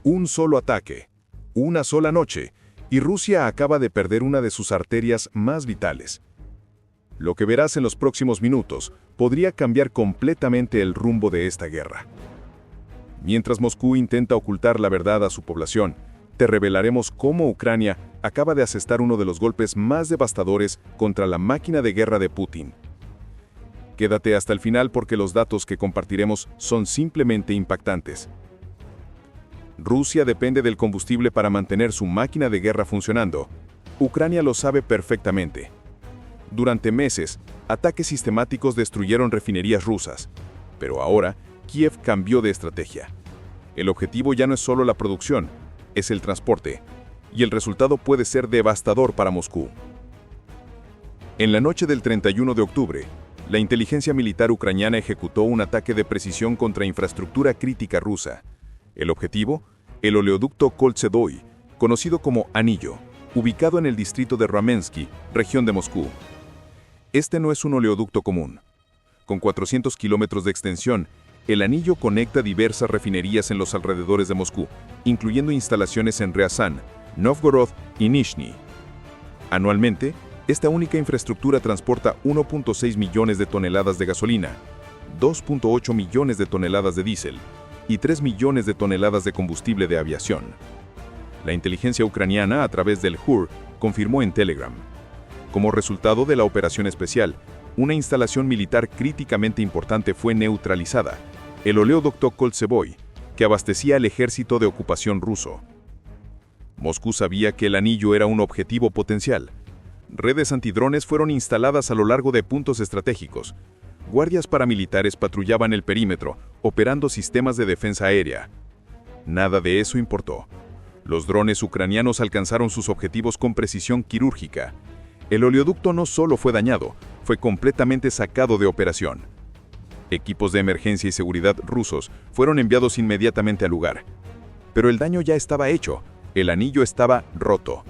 Un solo ataque, una sola noche, y Rusia acaba de perder una de sus arterias más vitales. Lo que verás en los próximos minutos podría cambiar completamente el rumbo de esta guerra. Mientras Moscú intenta ocultar la verdad a su población, te revelaremos cómo Ucrania acaba de asestar uno de los golpes más devastadores contra la máquina de guerra de Putin. Quédate hasta el final porque los datos que compartiremos son simplemente impactantes. Rusia depende del combustible para mantener su máquina de guerra funcionando. Ucrania lo sabe perfectamente. Durante meses, ataques sistemáticos destruyeron refinerías rusas, pero ahora Kiev cambió de estrategia. El objetivo ya no es solo la producción, es el transporte, y el resultado puede ser devastador para Moscú. En la noche del 31 de octubre, la inteligencia militar ucraniana ejecutó un ataque de precisión contra infraestructura crítica rusa. El objetivo, el oleoducto Koltsedoy, conocido como Anillo, ubicado en el distrito de Ramensky, región de Moscú. Este no es un oleoducto común. Con 400 kilómetros de extensión, el anillo conecta diversas refinerías en los alrededores de Moscú, incluyendo instalaciones en Ryazán, Novgorod y Nizhny. Anualmente, esta única infraestructura transporta 1.6 millones de toneladas de gasolina, 2.8 millones de toneladas de diésel y 3 millones de toneladas de combustible de aviación. La inteligencia ucraniana, a través del HUR, confirmó en Telegram. Como resultado de la operación especial, una instalación militar críticamente importante fue neutralizada, el oleoducto Koltsedoy, que abastecía al ejército de ocupación ruso. Moscú sabía que el anillo era un objetivo potencial. Redes antidrones fueron instaladas a lo largo de puntos estratégicos. Guardias paramilitares patrullaban el perímetro, operando sistemas de defensa aérea. Nada de eso importó. Los drones ucranianos alcanzaron sus objetivos con precisión quirúrgica. El oleoducto no solo fue dañado, fue completamente sacado de operación. Equipos de emergencia y seguridad rusos fueron enviados inmediatamente al lugar. Pero el daño ya estaba hecho, el anillo estaba roto.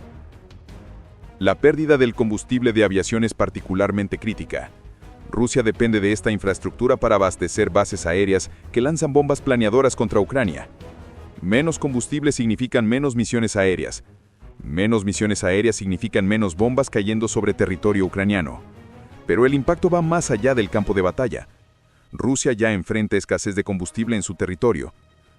La pérdida del combustible de aviación es particularmente crítica. Rusia depende de esta infraestructura para abastecer bases aéreas que lanzan bombas planeadoras contra Ucrania. Menos combustible significan menos misiones aéreas. Menos misiones aéreas significan menos bombas cayendo sobre territorio ucraniano. Pero el impacto va más allá del campo de batalla. Rusia ya enfrenta escasez de combustible en su territorio.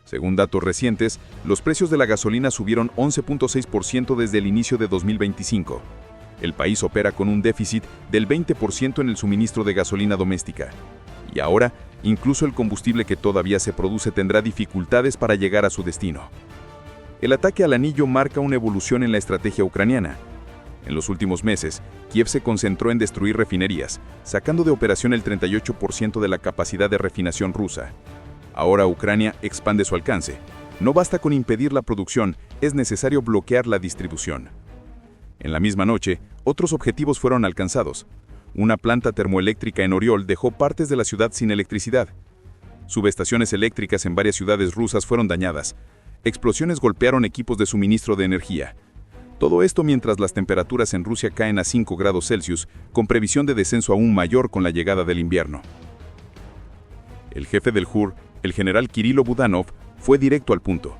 Según datos recientes, los precios de la gasolina subieron 11.6% desde el inicio de 2025. El país opera con un déficit del 20% en el suministro de gasolina doméstica. Y ahora, incluso el combustible que todavía se produce tendrá dificultades para llegar a su destino. El ataque al anillo marca una evolución en la estrategia ucraniana. En los últimos meses, Kiev se concentró en destruir refinerías, sacando de operación el 38% de la capacidad de refinación rusa. Ahora Ucrania expande su alcance. No basta con impedir la producción, es necesario bloquear la distribución. En la misma noche, otros objetivos fueron alcanzados. Una planta termoeléctrica en Oriol dejó partes de la ciudad sin electricidad. Subestaciones eléctricas en varias ciudades rusas fueron dañadas. Explosiones golpearon equipos de suministro de energía. Todo esto mientras las temperaturas en Rusia caen a 5 grados Celsius, con previsión de descenso aún mayor con la llegada del invierno. El jefe del HUR, el general Kirilo Budanov, fue directo al punto.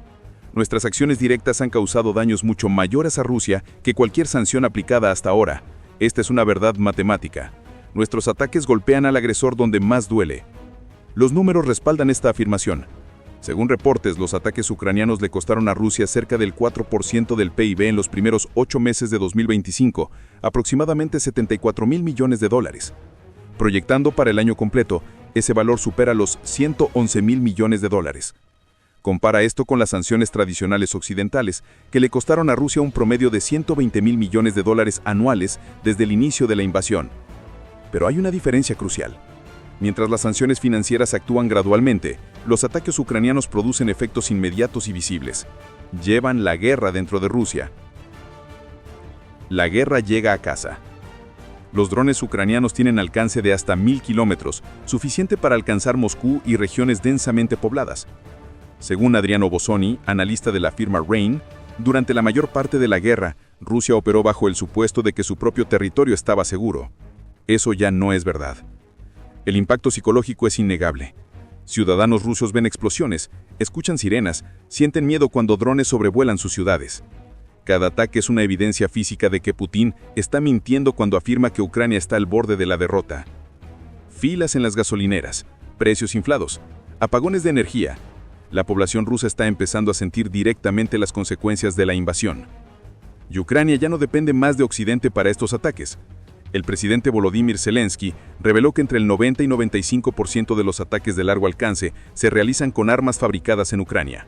Nuestras acciones directas han causado daños mucho mayores a Rusia que cualquier sanción aplicada hasta ahora. Esta es una verdad matemática. Nuestros ataques golpean al agresor donde más duele. Los números respaldan esta afirmación. Según reportes, los ataques ucranianos le costaron a Rusia cerca del 4% del PIB en los primeros 8 meses de 2025, aproximadamente $74.000 millones. Proyectando para el año completo, ese valor supera los $111.000 millones. Compara esto con las sanciones tradicionales occidentales, que le costaron a Rusia un promedio de $120.000 millones anuales desde el inicio de la invasión. Pero hay una diferencia crucial. Mientras las sanciones financieras actúan gradualmente, los ataques ucranianos producen efectos inmediatos y visibles. Llevan la guerra dentro de Rusia. La guerra llega a casa. Los drones ucranianos tienen alcance de hasta 1000 kilómetros, suficiente para alcanzar Moscú y regiones densamente pobladas. Según Adriano Bossoni, analista de la firma Rain, durante la mayor parte de la guerra, Rusia operó bajo el supuesto de que su propio territorio estaba seguro. Eso ya no es verdad. El impacto psicológico es innegable. Ciudadanos rusos ven explosiones, escuchan sirenas, sienten miedo cuando drones sobrevuelan sus ciudades. Cada ataque es una evidencia física de que Putin está mintiendo cuando afirma que Ucrania está al borde de la derrota. Filas en las gasolineras, precios inflados, apagones de energía. La población rusa está empezando a sentir directamente las consecuencias de la invasión. Y Ucrania ya no depende más de Occidente para estos ataques. El presidente Volodymyr Zelensky reveló que entre el 90 y 95% de los ataques de largo alcance se realizan con armas fabricadas en Ucrania.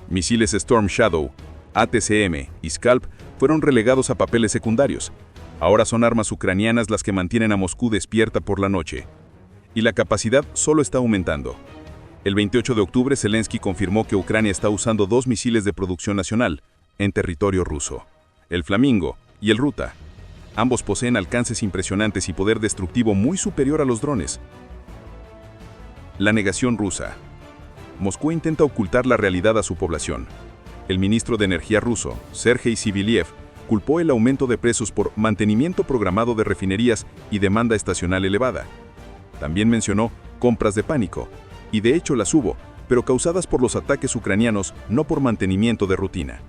Misiles Storm Shadow, ATCM y Scalp fueron relegados a papeles secundarios. Ahora son armas ucranianas las que mantienen a Moscú despierta por la noche. Y la capacidad solo está aumentando. El 28 de octubre, Zelensky confirmó que Ucrania está usando 2 misiles de producción nacional en territorio ruso, el Flamingo y el Ruta. Ambos poseen alcances impresionantes y poder destructivo muy superior a los drones. La negación rusa. Moscú intenta ocultar la realidad a su población. El ministro de Energía ruso, Sergei Siviliev, culpó el aumento de precios por mantenimiento programado de refinerías y demanda estacional elevada. También mencionó compras de pánico, y de hecho las hubo, pero causadas por los ataques ucranianos, no por mantenimiento de rutina.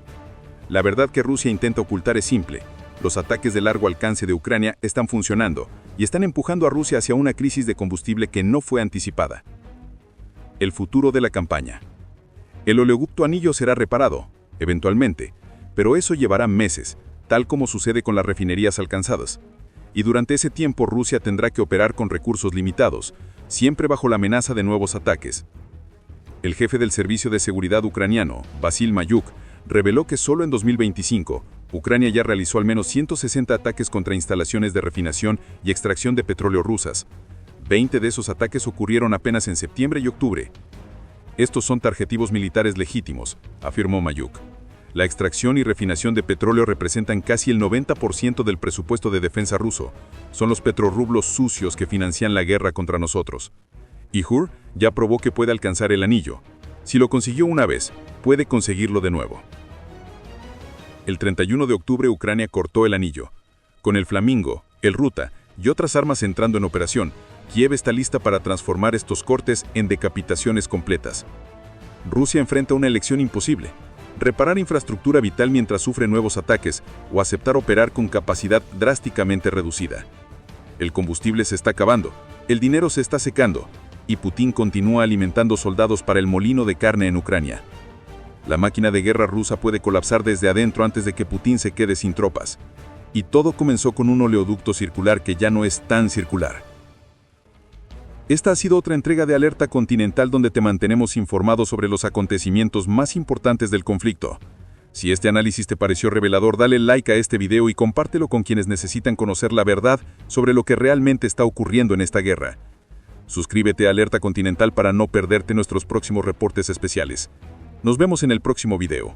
La verdad que Rusia intenta ocultar es simple. Los ataques de largo alcance de Ucrania están funcionando y están empujando a Rusia hacia una crisis de combustible que no fue anticipada. El futuro de la campaña. El oleoducto Anillo será reparado, eventualmente, pero eso llevará meses, tal como sucede con las refinerías alcanzadas. Y durante ese tiempo Rusia tendrá que operar con recursos limitados, siempre bajo la amenaza de nuevos ataques. El jefe del Servicio de Seguridad ucraniano, Vasil Mayuk, reveló que solo en 2025, Ucrania ya realizó al menos 160 ataques contra instalaciones de refinación y extracción de petróleo rusas. 20 de esos ataques ocurrieron apenas en septiembre y octubre. Estos son tarjetivos militares legítimos, afirmó Mayuk. La extracción y refinación de petróleo representan casi el 90% del presupuesto de defensa ruso. Son los petrorrublos sucios que financian la guerra contra nosotros. Y Hur ya probó que puede alcanzar el anillo. Si lo consiguió una vez, puede conseguirlo de nuevo. El 31 de octubre Ucrania cortó el anillo. Con el Flamingo, el Ruta y otras armas entrando en operación, Kiev está lista para transformar estos cortes en decapitaciones completas. Rusia enfrenta una elección imposible: reparar infraestructura vital mientras sufre nuevos ataques o aceptar operar con capacidad drásticamente reducida. El combustible se está acabando, el dinero se está secando, y Putin continúa alimentando soldados para el molino de carne en Ucrania. La máquina de guerra rusa puede colapsar desde adentro antes de que Putin se quede sin tropas. Y todo comenzó con un oleoducto circular que ya no es tan circular. Esta ha sido otra entrega de Alerta Continental, donde te mantenemos informado sobre los acontecimientos más importantes del conflicto. Si este análisis te pareció revelador, dale like a este video y compártelo con quienes necesitan conocer la verdad sobre lo que realmente está ocurriendo en esta guerra. Suscríbete a Alerta Continental para no perderte nuestros próximos reportes especiales. Nos vemos en el próximo video.